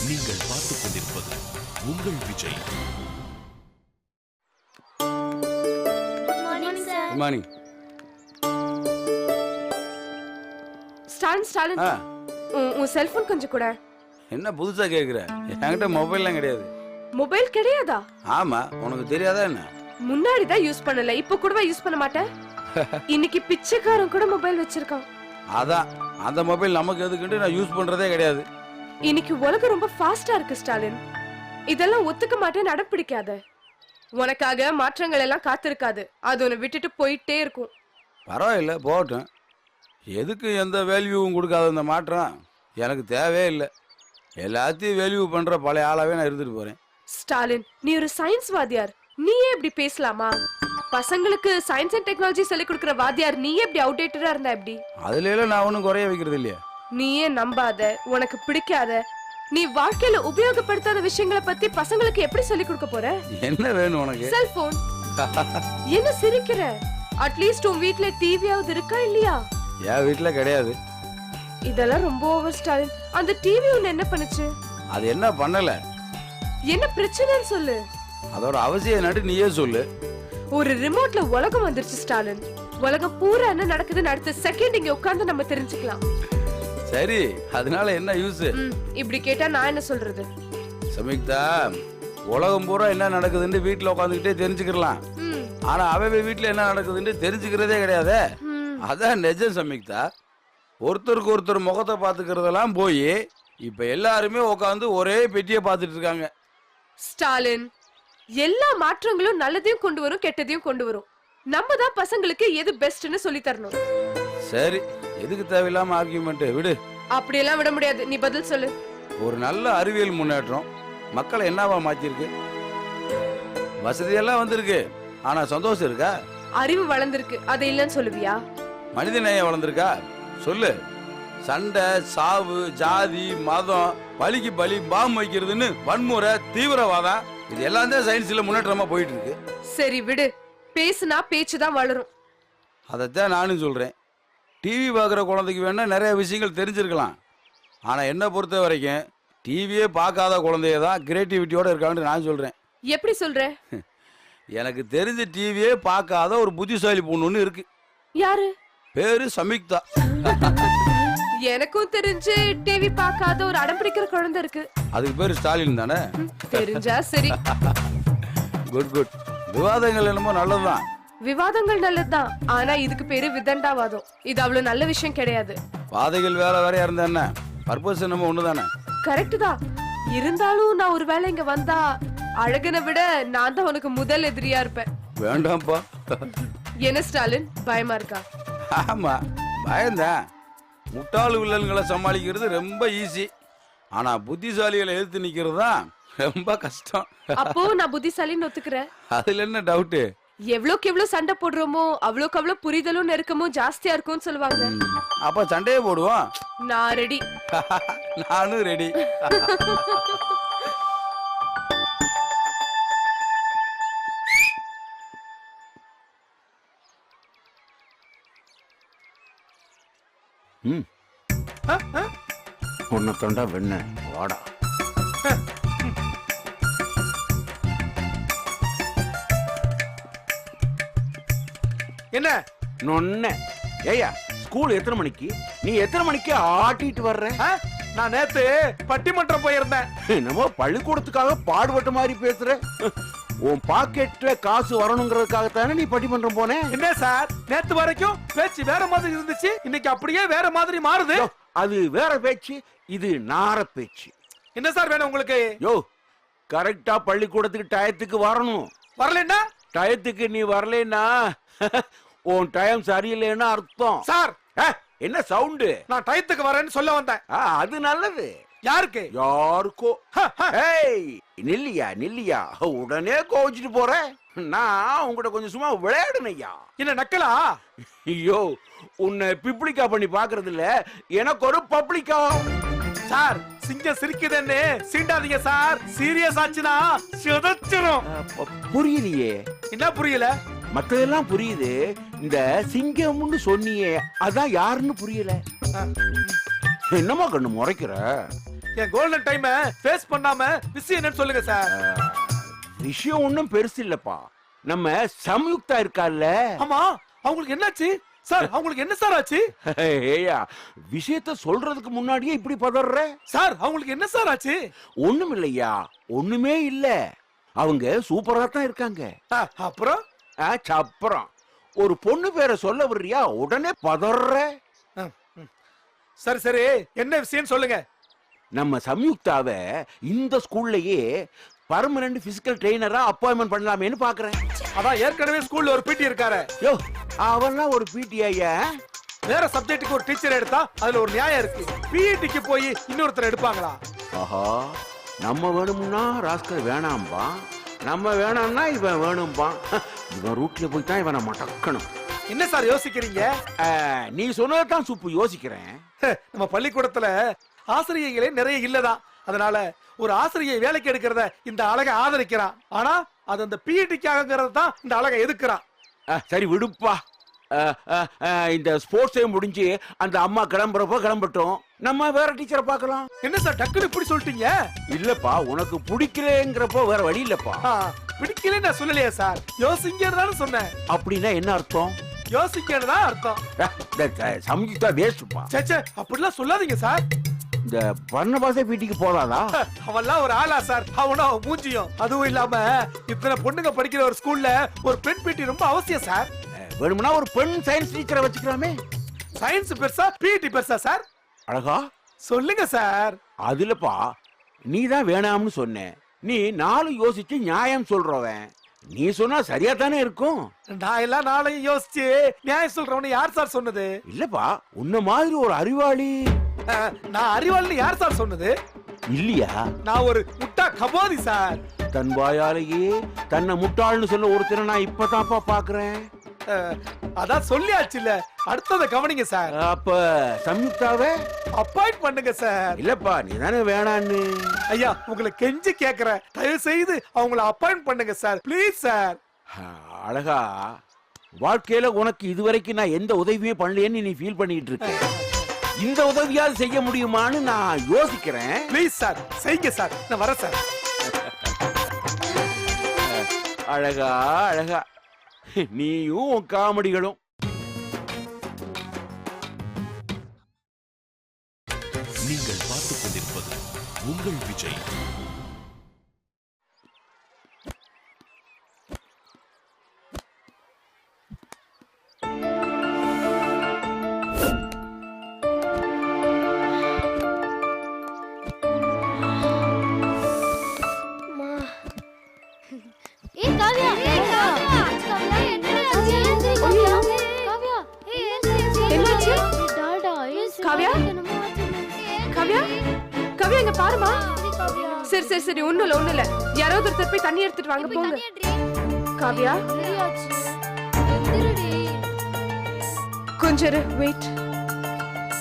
நீங்கள் பார்த்துக் கொண்டிருப்பது உங்கள் விஜய். மார்னிங். ஸ்டாலின் உன் செல்போன் கொஞ்சம் கூட. என்ன புதுசா கேக்குற? என்கிட்ட மொபைல்லாம் கிடையாது. மொபைல் கிடையாதா? ஆமா, உனக்கு தெரியாதா என்ன? முன்னாடி தான் யூஸ் பண்ணல, இப்ப கூடவா யூஸ் பண்ண மாட்டேன்? இன்னைக்கு பிச்சைக்காரன் கூட மொபைல் வச்சிருக்கான். அதான், அந்த மொபைல் நமக்கு எதுக்குன்னு நான் யூஸ் பண்றதே கிடையாது. இன்னைக்கு உலகம் ரொம்ப ஃபாஸ்டா இருக்கு ஸ்டாலின். இதெல்லாம் ஒத்துக்க மாட்டேன், நடப்பிடிக்காத. உனக்காக மாற்றங்கள் எல்லாம் காத்திருக்காது, அது உன்னை விட்டுட்டு போயிட்டே இருக்கும். பரவாயில்ல, போகட்டும். எதுக்கு எந்த வேல்யூவும் கொடுக்காத இந்த மாற்றம் எனக்கு தேவையே இல்லை. எல்லாத்தையும் வேல்யூ பண்ற பழைய ஆளாவே நான் இருந்துட்டு போறேன். ஸ்டாலின், நீ ஒரு சயின்ஸ் வாத்தியார், நீயே இப்படி பேசலாமா? பசங்களுக்கு சயின்ஸ் அண்ட் டெக்னாலஜி சொல்லி கொடுக்கிற வாத்தியார் நீயே இப்படி அவுடேட்டடா இருந்தா எப்படி? அதுல எல்லாம் நான் ஒன்னும் குறைய வைக்கிறது இல்லையா? நீயே நம்பாத, உனக்கு பிடிக்காத, நீ வாழ்க்கையில உபயோகப்படுத்தாத விஷயங்களை பத்தி பசங்களுக்கு எப்படி சொல்லி கொடுக்க போற? என்ன வேணும் உனக்கு? செல்போன். என்ன சிரிக்கிற? அட்லீஸ்ட் உன் வீட்ல டிவியாவது இருக்கா இல்லையா? என் வீட்டுல கிடையாது. இதெல்லாம் ரொம்ப ஓவர் ஸ்டாலின். அந்த டிவி உன்னை என்ன பண்ணுச்சு? அது என்ன பண்ணல? என்ன பிரச்சனைன்னு சொல்லு. அதோட அவசியம் நடு நீயே சொல்லு. ஒரு ரிமோட்ல உலகம் வந்துருச்சு ஸ்டாலின். உலகம் பூரா என்ன நடக்குதுன்னு அடுத்த செகண்ட் இங்க உட்கார்ந்து நம்ம தெரிஞ்சுக்கலாம். சரி, அதனால என்ன யூஸ்? இப்படி கேட்டா நான் என்ன சொல்றது? சமிக்தா, உலகம் பூரா என்ன நடக்குதுன்னு வீட்டுல உட்காந்துக்கிட்டே தெரிஞ்சுக்கலாம். ஆனா அவ வீட்டுல என்ன நடக்குதுன்னு தெரிஞ்சுக்கிறதே கிடையாது. அதான் நிஜம் சமிக்தா. ஒருத்தருக்கு ஒருத்தர் முகத்தை பாத்துக்கிறதெல்லாம் போய் இப்ப எல்லாருமே உட்காந்து ஒரே பெட்டியை பார்த்துட்டு இருக்காங்க. ஸ்டாலின், எல்லா மாற்றங்களும் நல்லதையும் கொண்டு வரும், கெட்டதையும் கொண்டு வரும். நம்ம தான் பசங்களுக்கு எது பெஸ்ட்னு சொல்லி தரணும். சரி, எதுக்கு தேவையில்லாம ஆர்கியூமெண்ட் விடு. அப்படியெல்லாம் விட முடியாது, நீ பதில் சொல்லு. ஒரு நல்ல அறிவியல் முன்னேற்றம் மக்களை என்னவா மாத்திருக்கு? வசதியெல்லாம் வந்திருக்கு, ஆனா சந்தோஷம் இருக்கா? அறிவு வளர்ந்திருக்கு, அது இல்லன்னு சொல்லுவியா? மனித நேயம் வளர்ந்திருக்கா? சொல்லு. சண்டை, சாவு, ஜாதி, மதம், பலிக்கு பலி, பாம்பு வைக்கிறதுன்னு வன்முறை, தீவிரவாதம், இது எல்லாம் தான் சயின்ஸ்ல முன்னேற்றமா போயிட்டு இருக்கு. சரி விடு, பேசுனா பேச்சுதான் வளரும். அதைத்தான் நானும் சொல்றேன். டிவி பார்க்குற குழந்தைக்கு வேணா நிறைய விஷயங்கள் தெரிஞ்சிருக்கலாம். ஆனா என்ன பொறுத்த வரைக்கும் டிவியே பார்க்காத குழந்தைய தான் கிரியேட்டிவிட்டியோட இருக்கான்னு நான் சொல்றேன். எப்படி சொல்ற? எனக்கு தெரிஞ்ச டிவியே பார்க்காத ஒரு புத்திசாலி பொண்ணு இருக்கு. யாரு? பேரு சமிக்தா. எனக்கும் தெரிஞ்சு டிவி பார்க்காத ஒரு அடம் பிடிக்கிற குழந்தை இருக்கு. அதுக்கு பேரு ஸ்டாலின் தானே? தெரிஞ்சா சரி. Good good. விவாதங்கள் என்னமோ நல்லதுதான். விவாதங்கள் நல்லதுதான், ஆனா இதுக்கு பேரு விதண்டாவாதம். இது அவ்வளவு நல்ல விஷயம் கிடையாது. பாதைகள் வேற வேறையா இருந்தா என்ன, பர்பஸ் என்னமோ ஒண்ணுதானே? கரெக்ட் தான். இருந்தாலும் நான் ஒரு வேளை இங்க வந்தா அழகனை விட நான் தான் உனக்கு முதல் எதிரியா இருப்பேன். வேண்டாம்ப்பா. என்ன ஸ்டாலின், பயமா இருக்கா? ஆமா, பயம்தான். முட்டாளு வில்லன்களை சமாளிக்கிறது ரொம்ப ஈஸி, ஆனா புத்திசாலிகளை எதிர்த்து நிக்கிறது தான் ரொம்ப கஷ்டம். அப்போ நான் புத்திசாலின்னு ஒத்துக்கிறேன். அதுல என்ன டவுட்? எவ்வளவுக்கு எவ்வளவு சண்டை போடுறோமோ அவ்வளவுக்கு அவ்வளவு புரிதலும் நெருக்கமும் ஜாஸ்தியா இருக்கும்னு சொல்லுவாங்க. அப்ப சண்டையே போடுவோம். நான் ரெடி. நானும் ரெடி. உன்னை தொண்டா வெண்ண வாடா. என்ன நொன்ன ஏயா, ஸ்கூல் எத்தனை மணிக்கு? நீ எத்தனை மணிக்கு ஆட்டிட்டு வர்ற? நான் நேத்து பட்டிமன்றம் போயிருந்தேன். என்னமோ பள்ளிக்கூடத்துக்காக பாடுபட்ட மாதிரி பேசுற. உன் பாக்கெட்ல காசு வரணுங்கிறதுக்காகத்தானே நீ பட்டிமன்றம் போன? என்ன சார், நேத்து வரைக்கும் பேச்சு வேற மாதிரி இருந்துச்சு, இன்னைக்கு அப்படியே வேற மாதிரி மாறுது. அது வேற பேச்சு, இது நார பேச்சு. என்ன சார் வேணும் உங்களுக்கு? யோ, கரெக்டா பள்ளிக்கூடத்துக்கு டயத்துக்கு வரணும். வரலன்னா? டயத்துக்கு நீ வரலன்னா உன் டைம் சரியில்லைன்னு அர்த்தம். சார் என்ன சவுண்டு? நான் டயத்துக்கு வரேன்னு சொல்ல வந்தேன். அது நல்லது. யாருக்கு? யாருக்கோ. நில்லியா நில்லியா, உடனே கோவிச்சுட்டு போற. நான் உங்ககிட்ட கொஞ்சம் சும்மா விளையாடுனையா. என்ன நக்கலா? ஐயோ, உன்னை பிப்ளிகா பண்ணி பாக்குறது இல்ல, எனக்கு ஒரு பப்ளிகா. சார், சிங்கம் சிரிக்குதுன்னு சீண்டாதீங்க சார். சீரியஸ் ஆச்சுன்னா சிதச்சிரும். புரியலையே. என்ன புரியல? மத்ததெல்லாம் புரியுது, இந்த சிங்கம்னு சொன்னியே அதான் யாருன்னு புரியல. என்னமா கண்ணு முறைக்கிற? என் கோல்டன் டைம் ஃபேஸ் பண்ணாம விஷயம் என்னன்னு சொல்லுங்க சார். விஷயம் ஒண்ணும் பெருசு இல்லப்பா. நம்ம சம்யுக்தா இருக்கால்ல, ஆமா, அவங்களுக்கு என்னாச்சு சார்? அவங்களுக்கு என்ன சார் ஆச்சு ஏய்யா விஷயத்த சொல்றதுக்கு முன்னாடியே இப்படி பதற சார்? அவங்களுக்கு என்ன சார் ஆச்சு? ஒண்ணும் இல்லையா, ஒண்ணுமே இல்ல. அவங்க சூப்பரா தான் இருக்காங்க. அப்புறம் அப்புறம் ஒரு பொண்ணு பேரை சொல்ல வர்றியா, உடனே பதற. சரி சரி, என்ன விஷயம் சொல்லுங்க. நம்ம சம்யுக்தாவை இந்த ஸ்கூல்லயே பர்மனன்ட் பிசிக்கல் ட்ரெயினரா அப்பாயின்மெண்ட் பண்ணலாமேன்னு பாக்குறேன். அதான் ஏற்கனவே ஸ்கூல்ல ஒரு பிடி இருக்காரு. யோ, அவன்லாம் ஒரு பிடி ஐயா. வேற சப்ஜெக்ட்டுக்கு ஒரு டீச்சர் எடுத்தா அதுல ஒரு நியாயம் இருக்கு. பிஇடிக்கு போய் இன்னொருத்தர் எடுப்பாங்களா? ஆஹா, நம்ம வேணும்னா ராஸ்கல் வேணாம்பா, நம்ம வேணாம்னா இவன் வேணும்பா. இவன் ரூட்ல போய் தான் இவனை மடக்கணும். என்ன சார் யோசிக்கிறீங்க? நீ சொன்னதான் சுப்பு யோசிக்கிறேன். நம்ம பள்ளிக்கூடத்துல ஆசிரியர்களே நிறைய இல்லதான். அதனால ஒரு ஆசிரியை வேலைக்கு எடுக்கிறத இந்த அழகை ஆதரிக்கிறான். ஆனா அது அந்த பிஇடிக்காகங்கிறத தான் இந்த அழகை எதுக்குறான். சரி விடுப்பா. இந்த ஸ்போர்ட்ஸ் டைம் முடிஞ்சு அந்த அம்மா கிளம்புறப்போ கிளம்பட்டும், நம்ம வேற டீச்சரை பார்க்கலாம். என்ன சார் டக்குனு இப்படி சொல்லிட்டீங்க? இல்லப்பா, உனக்கு பிடிக்கலங்கிறப்போ வேற வழி இல்லப்பா. பிடிக்கல நான் சொல்லலையா சார், யோசிங்கன்னு சொன்னேன். அப்படின்னா என்ன அர்த்தம்? யோசிக்கன்னு தான் அர்த்தம். சம்யுக்தா வேஸ்ட்பா. சேச்சே, அப்படிலாம் சொல்லாதீங்க சார். இந்த பர்ணபாச வீட்டுக்கு போறாதா? அவன்லாம் ஒரு ஆளா சார்? அவனும் அவன் மூஞ்சியும். அதுவும் இல்லாம இத்தனை பொண்ணுங்க படிக்கிற ஒரு ஸ்கூல்ல ஒரு பெண் பிடி ரொம்ப அவசியம் சார். வேணும்னா ஒரு பெண் சயின்ஸ் டீச்சரை வச்சுக்கலாமே. சயின்ஸ் பெருசா பிஇடி பெருசா சார்? அழகா சொல்லுங்க சார். அதுலப்பா, நீ தான் வேணாம்னு சொன்ன. நீ நாலு யோசிச்சு நியாயம் சொல்றவன். நீ சொன்னா சரியா தானே இருக்கும். நான் எல்லாம் நாளையும் யோசிச்சு நியாயம் சொல்றவனு யார் சார் சொன்னது? இல்லப்பா, உன்ன மாதிரி ஒரு அறிவாளி. நான் அறிவாளின்னு யார் சார் சொன்னது? இல்லையா, நான் ஒரு முட்டா கபோதி சார். தன் வாயாலேயே தன்னை முட்டாள்னு சொல்ல ஒருத்தரை நான் இப்பதான்ப்பா பாக்குறேன். அதான் சொல்லியாச்சு இல்ல, அடுத்தத கவனிங்க சார். அப்ப சம்யுக்தாவை அப்பாயிண்ட் பண்ணுங்க சார். இல்லப்பா, நீ தானே வேணான்னு. ஐயா, உங்களை கெஞ்சி கேக்குறேன், தயவு செய்து அவங்கள அப்பாயிண்ட் பண்ணுங்க சார், ப்ளீஸ் சார். அழகா, வாழ்க்கையில உனக்கு இதுவரைக்கும் நான் எந்த உதவியும் பண்ணலையேன்னு நீ ஃபீல் பண்ணிட்டு இருக்க. இந்த உதவியாவது செய்ய முடியுமான்னு நான் யோசிக்கிறேன். ப்ளீஸ் சார், செய்யுங்க சார். நான் வரேன் சார். அழகா அழகா, நீயும் உன் காமெடிகளும். நீங்கள் பார்த்துக் கொண்டிருப்பது உங்கள் விஜய். காவ்யா, காவ்யா, காவ்யா இங்க பாருமா. சரி சரி சரி, ஒண்ணும் இல்ல. யாராவது ஒருத்தர் போய் தண்ணி எடுத்துட்டு வாங்க, போங்க. காவ்யா, கொஞ்சம் இரு, வெயிட்.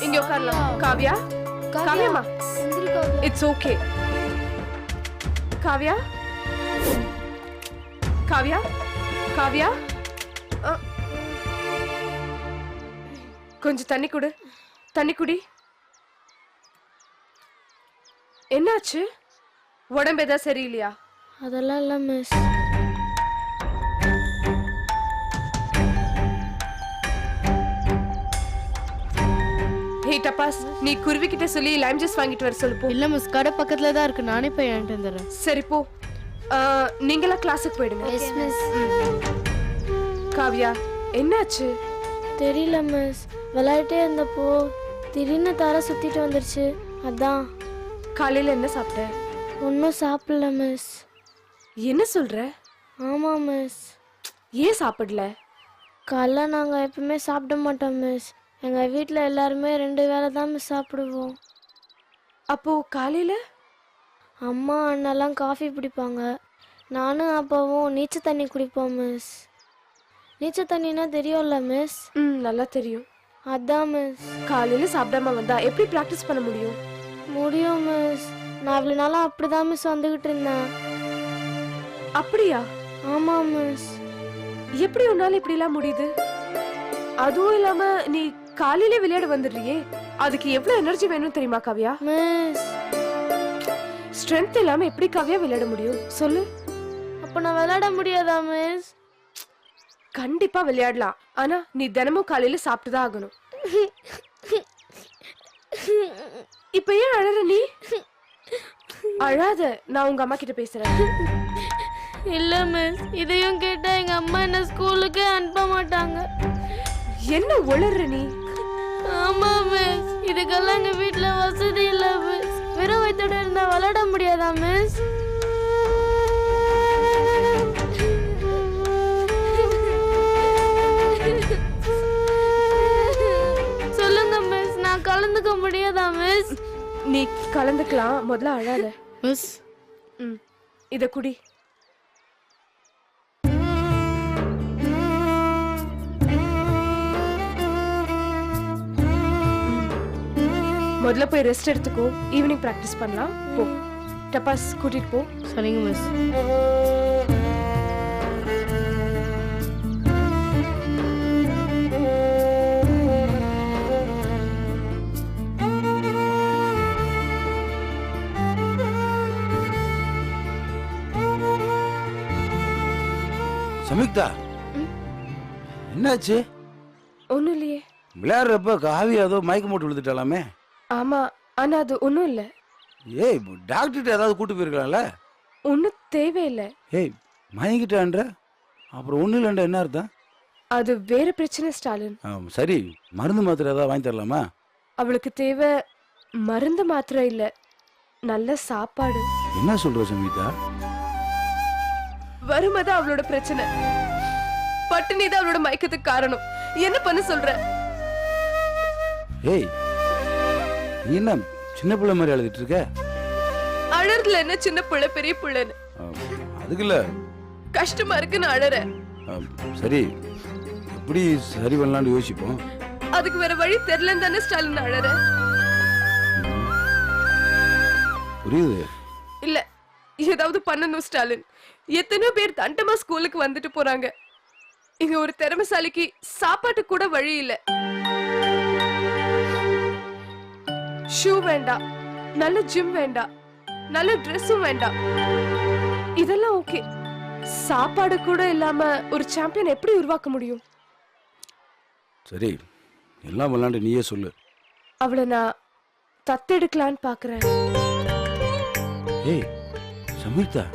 இங்க உட்காரலாம். காவ்யா, காவ்யாமா, இட்ஸ் ஓகே. காவ்யா, காவ்யா, காவ்யா, கொஞ்சம் தண்ணி குடு, தண்ணி குடி. என்னாச்சு? உடம்பு ஏதாவது சரியில்லையா? அதெல்லாம் இல்ல மிஸ். ஹே டப்பாஸ், நீ குருவி கிட்ட சொல்லி லைம் ஜூஸ் வாங்கிட்டு வர சொல்லு போ. இல்ல மிஸ், கடை பக்கத்துல தான் இருக்கு, நானே போய் வாங்கிட்டு வந்துடுறேன். சரி போ. நீங்களா கிளாஸுக்கு போயிடுங்க. Yes miss. காவ்யா, என்னாச்சு? தெரியல மிஸ், விளையாட்டே இருந்தப்போ திடீர்னு தர சுத்திட்டு வந்துருச்சு, அதான். காலையில என்ன சாப்பிட்ட? ஒன்றும் சாப்பிடல மிஸ். என்ன சொல்ற? ஆமா மிஸ். ஏன் சாப்பிடல? காலைல நாங்கள் எப்பவுமே சாப்பிட மாட்டோம் மிஸ். எங்கள் வீட்டில் எல்லாருமே 2 வேளை தான் மிஸ் சாப்பிடுவோம். அப்போ காலையில அம்மா அண்ணெல்லாம் காஃபி பிடிப்பாங்க, நானும் அப்பாவும் நீச்சல் தண்ணி குடிப்போம் மிஸ். நீச்சல் தண்ணினா தெரியும்ல மிஸ்? நல்லா தெரியும். அதான் மிஸ். காலையில சாப்பிடாம வந்தா எப்படி பிராக்டிஸ் பண்ண முடியும்? முடியும் மிஸ். நான் இவ்வளோ நாளாக அப்படிதான் மிஸ் வந்துகிட்டு இருந்தேன். அப்படியா? ஆமா மிஸ். எப்படி உன்னால இப்படி எல்லாம் முடியுது? அதுவும் இல்லாம நீ காலையில விளையாட வந்துடுறியே, அதுக்கு எவ்வளவு எனர்ஜி வேணும் தெரியுமா காவ்யா? மிஸ், ஸ்ட்ரென்த் இல்லாம எப்படி காவியா விளையாட முடியும் சொல்லு? அப்ப நான் விளையாட முடியாதா மிஸ்? கண்டிப்பா விளையாடலாம். ஆனா நீ தினமும் காலையில சாப்பிட்டுதான் ஆகணும். இப்ப ஏன் அழற நீ? அழாத, நான் உங்க அம்மா கிட்ட பேசுறேன். இல்ல மிஸ், இதையும் கேட்டா எங்க அம்மா என்ன ஸ்கூலுக்கே அனுப்ப மாட்டாங்க. என்ன உளற நீ? ஆமா மிஸ், இதுக்கெல்லாம் எங்க வீட்ல வசதி இல்ல மிஸ். வெறும் வயித்தோட இருந்தா விளையாட முடியாதா மிஸ்? சொல்லுங்க மிஸ், நான் கலந்துக்க முடியாதா மிஸ்? நீ கலந்துக்கலாம், முதல்ல அழாத. மிஸ் இத குடி. முதல்ல போய் ரெஸ்ட் எடுத்துக்கோ, ஈவினிங் பிராக்டிஸ் பண்ணலாம். போ, டப்பாஸ் கூட்டிட்டு போ. சரிங்க மிஸ். சம்யுக்தா, என்னாச்சு? ஒண்ணும் இல்லையே. விளையாடுறப்ப காவி ஏதோ மயக்கம் போட்டு விழுந்துட்டாலாமே. ஆமா, ஆனா அது ஒண்ணும் இல்ல. ஏய், டாக்டர்கிட்ட ஏதாவது கூட்டு போயிருக்கலாம்ல? ஒன்னும் தேவையில்லை. ஏய், மயங்கிட்டான்ற அப்புறம் ஒன்றும் இல்லைன்ற என்ன அர்த்தம்? அது வேற பிரச்சனை ஸ்டாலின். சரி, மருந்து மாத்திரை ஏதாவது வாங்கி தரலாமா? அவளுக்கு தேவை மருந்து மாத்திரை இல்ல, நல்ல சாப்பாடு. என்ன சொல்ற சம்யுக்தா? வறுமைதான் அவளோட பிரச்சனை. பட்டினி தான் அவளோட மயக்கத்துக்கு காரணம். என்ன பண்ண சொல்ற? ஏய், நீ என்ன சின்ன பிள்ளை மாதிரி அழுதுட்டு இருக்க? அழறதுல என்ன சின்ன பிள்ளை பெரிய பிள்ளைன்னு? அதுக்கு இல்ல, கஷ்டமா இருக்குன்னு அழறேன். சரி, எப்படி சரி பண்ணலாம்னு யோசிப்போம். அதுக்கு வேற வழி தெரியலன்னு தானே ஸ்டாலின் அழறேன். புரியுது. இல்ல, ஏதாவது பண்ணணும் ஸ்டாலின். எத்தனையோ பேர் தண்டமா ஸ்கூலுக்கு வந்துட்டு போறாங்க. இங்க ஒரு திறமைசாலிக்கு சாப்பாட்டு கூட வழி இல்ல. ஷூ வேண்டாம், நல்ல ஜிம் வேண்டாம், நல்ல ட்ரெஸ்ஸும் வேண்டாம். இதெல்லாம் ஓகே. சாப்பாடு கூட இல்லாம ஒரு சாம்பியன் எப்படி உருவாக்க முடியும்? சரி, எல்லாம் விளாண்டு நீயே சொல்லு. அவளை நான் தத்தெடுக்கலான்னு பாக்குறேன். ஏய் சம்யுக்தா,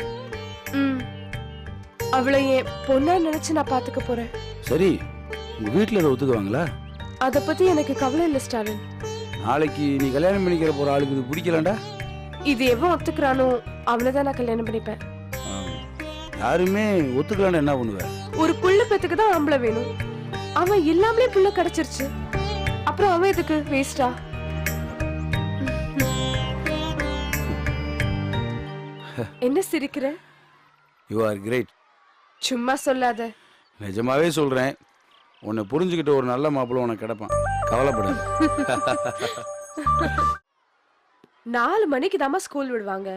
அவளை என் பொண்ணா நினைச்சு நான் பாத்துக்க போறேன். சரி, உங்க வீட்டுல அதை ஒத்துக்குவாங்களா? அத பத்தி எனக்கு கவலை இல்ல ஸ்டாலின். நாளைக்கு நீ கல்யாணம் பண்ணிக்கிற போற ஆளுக்கு இது பிடிக்கலண்டா? இது எவன் ஒத்துக்கிறானோ அவனைதான் நான் கல்யாணம் பண்ணிப்பேன். யாருமே ஒத்துக்கலான்னு என்ன பண்ணுவ? ஒரு புள்ள பெத்துக்கு தான் ஆம்பளை வேணும். அவன் இல்லாமலே புள்ள கிடைச்சிருச்சு, அப்புறம் அவன் எதுக்கு வேஸ்டா? என்ன சிரிக்கிற? You are great. சும்மா சொல்லாத. நிஜமாவே சொல்றேன், உன்னை புரிஞ்சுக்கிட்ட ஒரு நல்ல மாப்பிள்ளை உனக்கு கிடைப்பான், கவலைப்படாத. 4 மணிக்கு தாமா ஸ்கூல் விடுவாங்க.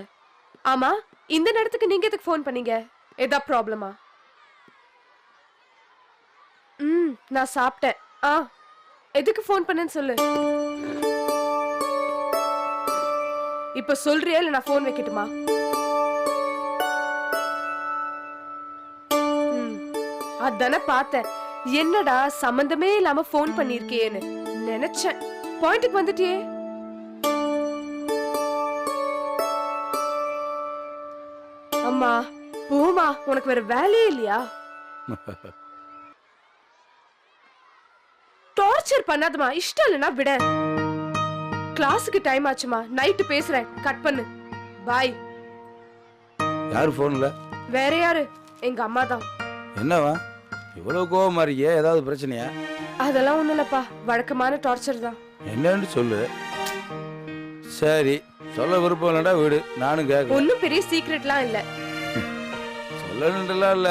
ஆமா, இந்த நேரத்துக்கு நீங்க எதுக்கு ஃபோன் பண்ணீங்க? ஏதா ப்ராப்ளமா? நான் சாப்பிட்டேன். எதுக்கு ஃபோன் பண்ணேன்னு சொல்லு. இப்ப சொல்றியா இல்ல நான் ஃபோன் வைக்கட்டுமா? அதானே பார்த்தேன். என்னடா சம்பந்தமே இல்லாம ஃபோன் பண்ணிருக்கேன்னு நினைச்சேன். பாயிண்ட்க்கு வந்துட்டியே. அம்மா போமா, உனக்கு வேற வேலையே இல்லையா? டார்ச்சர் பண்ணாதமா. இஷ்டம் இல்லைன்னா விட. கிளாஸுக்கு டைம் ஆச்சுமா, நைட்டு பேசுறேன். கட் பண்ணு. பாய். யாரு போன்ல? வேற யாரு? எங்க அம்மா தான். என்னவா இவ்வளவு கோவமா இருக்கியே? ஏதாவது பிரச்சனையா? அதெல்லாம் ஒண்ணும் இல்லப்பா, வழக்கமான டார்ச்சர் தான். என்னன்னு சொல்லு. சரி, சொல்ல விருப்பம் இல்லடா வீடு, நானும் கேட்க. ஒன்னும் பெரிய சீக்ரெட்லாம் இல்ல. சொல்லணுன்றலாம் இல்ல,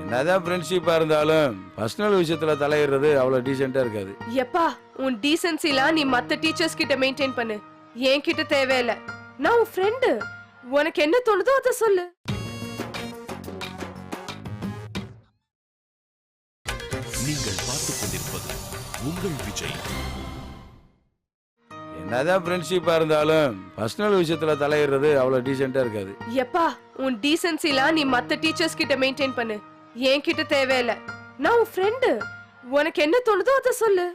என்னதான் ஃப்ரெண்ட்ஷிப்பா இருந்தாலும் பர்சனல் விஷயத்துல தலையிடுறது அவ்வளவு டீசென்ட்டா இருக்காது. எப்பா, உன் டீசென்சிலாம் நீ மத்த டீச்சர்ஸ் கிட்ட மெயின்டைன் பண்ணு, என் கிட்ட தேவையில்ல. நான் உன் ஃப்ரெண்டு, உனக்கு என்ன தோணுதோ அதை சொல்லு. நீங்கள் பார்த்துக் கொண்டிருப்பது உங்கள் விஜய். என்ன என்னதான் ஃப்ரெண்ட்ஷிப்பா இருந்தாலும் பர்சனல் விஷயத்துல தலையிடுறது அவ்வளவு டீசெண்டா இருக்காது. எப்பா உன் டீசென்சிலாம் நீ மத்த டீச்சர்ஸ் கிட்ட மெயின்டைன் பண்ணு, என் கிட்ட தேவையில்ல. நான் உன் ஃப்ரெண்டு, உனக்கு என்ன தோணுதோ அதை சொல்லு.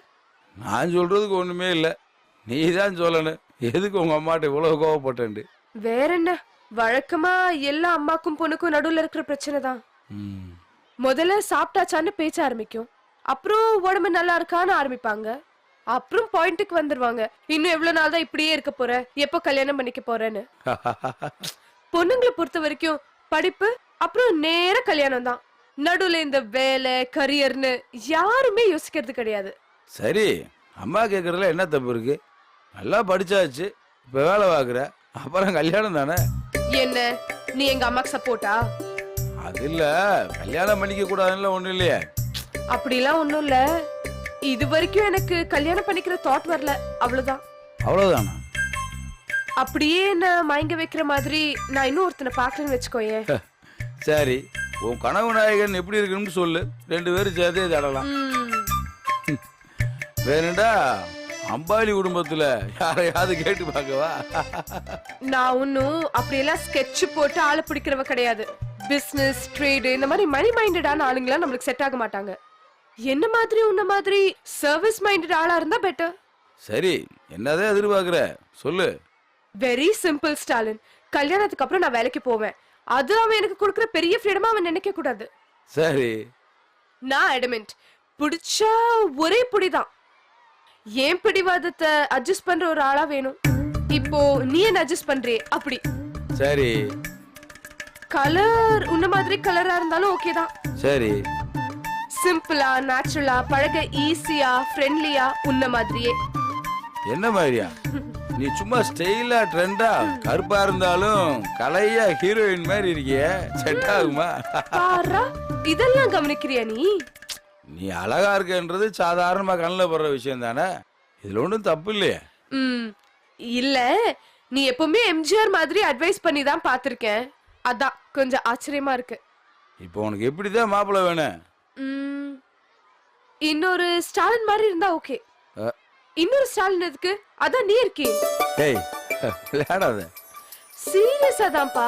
நான் சொல்றதுக்கு ஒண்ணுமே இல்ல, நீ தான் சொல்லணும். எதுக்கு உங்க அம்மாட்ட இவ்வளவு கோவப்பட்டேன்டு? வேற என்ன, வழக்கமா எல்லா அம்மாக்கும் பொண்ணுக்கும் நடுவுல இருக்கிற பிரச்சனை தான். முதல்ல சாப்பிட்டாச்சான்னு பேச்ச ஆரம்பிக்கும், அப்புறம் உடம்பு நல்லா இருக்கான்னு ஆரம்பிப்பாங்க, அப்புறம் பாயிண்ட்டுக்கு வந்துருவாங்க. இன்னும் எவ்வளவு நாள் தான் இப்படியே இருக்க போற, எப்போ கல்யாணம் பண்ணிக்க போறேன்னு. பொண்ணுங்களை பொறுத்த வரைக்கும் படிப்பு அப்புறம் நேர கல்யாணம் தான். நடுவுல இந்த வேலை கரியர்னு யாருமே யோசிக்கிறது கிடையாது. சரி, அம்மா கேக்குறதுல என்ன தப்பு இருக்கு? நல்லா படிச்சாச்சு, இப்ப வேலை பாக்குற, அப்புறம் கல்யாணம் தானே. என்ன நீ எங்க அம்மாக்கு சப்போர்ட்டா? அது இல்ல, கல்யாணம் பண்ணிக்க கூடாதுன்னு ஒண்ணும் இல்லையே. அப்படிலாம் ஒண்ணும் இல்ல, இது வரைக்கும் எனக்கு கல்யாணம் பண்ணிக்கிற தாட் வரல, அவ்வளவுதான். அவ்வளவுதானா? அப்படியே என்ன மயங்க வைக்கிற மாதிரி நான் இன்னும் ஒருத்தனை பாக்கலன்னு வச்சுக்கோயேன். சரி, உன் கனவு நாயகன் எப்படி இருக்குன்னு சொல்லு, 2 பேரும் சேர்த்தே தடலாம். வேணுண்டா அம்பானி குடும்பத்துல யாரையாவது கேட்டு பார்க்கவா? நான் ஒன்னும் அப்படியெல்லாம் ஸ்கெட்ச் போட்டு ஆளை பிடிக்கிறவ கிடையாது. பிசினஸ் ட்ரேடு இந்த மாதிரி மணி மைண்டடான ஆளுங்களா நம்மளுக்கு செட் ஆக மாட்டாங்க. என்ன மாதிரி உன்ன மாதிரி சர்வீஸ் மைண்டட் ஆளா இருந்தா பெட்டர். சரி, என்னதான் எதிர்பார்க்கிற சொல்லு. வெரி சிம்பிள் ஸ்டாலின், கல்யாணத்துக்கு அப்புறம் நான் வேலைக்கு போவேன், அது அவன் எனக்கு கொடுக்குற பெரிய ஃப்ரீடமா அவன் நினைக்க கூடாது. சரி, நான் அடமெண்ட், பிடிச்சா ஒரே புடிதான். ஏன் பிடிவாதத்தை அட்ஜஸ்ட் பண்ற ஒரு ஆளா வேணும். இப்போ நீ என்ன அட்ஜஸ்ட் பண்றியே அப்படி. சரி, கலர் உன்ன மாதிரி கலரா இருந்தாலும் ஓகே தான். சரி, சிம்பிளா நேச்சுரலா பழக ஈஸியா ஃப்ரெண்ட்லியா உன்ன மாதிரியே. என்ன மாதிரியா? நீ சும்மா ஸ்டைலா ட்ரெண்டா கருப்பா இருந்தாலும் கலையா ஹீரோயின் மாதிரி இருக்கிய, செட் ஆகுமா? பாரா, இதெல்லாம் கவனிக்கிறியா நீ? நீ அழகா இருக்கன்றது சாதாரணமா கண்ணில் படுற விஷயம் தானே, இதுல ஒன்றும் தப்பு இல்லையே. இல்ல, நீ எப்பவுமே எம்ஜிஆர் மாதிரி அட்வைஸ் பண்ணி தான் பாத்திருக்கேன், அதான் கொஞ்சம் ஆச்சரியமா இருக்கு. இப்போ உனக்கு எப்படிதான் மாப்பிள்ளை வேணும்? இன்னொரு ஸ்டாலின் மாதிரி இருந்தா ஓகே. இன்னொரு ஸ்டாலின் எதுக்கு? அதான் நீ இருக்கே. டேய் விளையாடாத. சீரியஸா தான்ப்பா,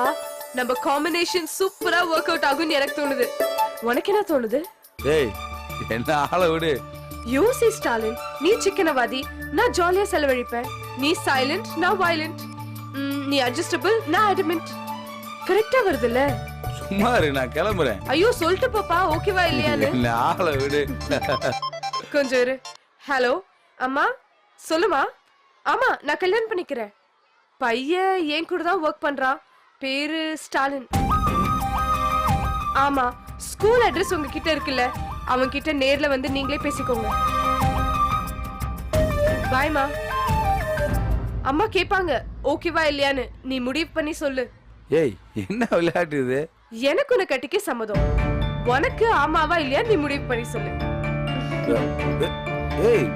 நம்ம காம்பினேஷன் சூப்பரா ஒர்க் அவுட் ஆகும்னு எனக்கு தோணுது. உனக்கு என்ன தோணுது? டேய் என்ன ஆளை விடு. யோசி ஸ்டாலின், நீ சிக்கனவாதி, நான் ஜாலியா செலவழிப்பேன். நீ சைலண்ட், நான் வயலண்ட். நீ அட்ஜஸ்டபிள், நான் அடமெண்ட். கரெக்டா வருதுல்ல? சும்மா இரு, நான் கிளம்புறேன். ஐயோ சொல்லிட்டு பாப்பா, ஓகேவா இல்லையான்னு. என்ன ஆளை விடு. கொஞ்சம் இரு. ஹலோ அம்மா, சொல்லுமா. ஆமா, நான் கல்யாணம் பண்ணிக்கிறேன். பையன் என் கூட தான் ஒர்க் பண்றான், பேரு ஸ்டாலின். ஆமா, ஸ்கூல் அட்ரஸ் உங்ககிட்ட இருக்குல்ல, அவன் கிட்ட நேர்ல வந்து நீங்களே பேசிக்கோங்க. பாய்மா. அம்மா கேட்பாங்க ஓகேவா இல்லையான்னு, நீ முடிவு பண்ணி சொல்லு. ஏய் என்ன விளையாட்டு இது? எனக்கு உன்னை கட்டிக்க சம்மதம், உனக்கு ஆமாவா இல்லையா நீ முடிவு பண்ணி சொல்லு. ஏய்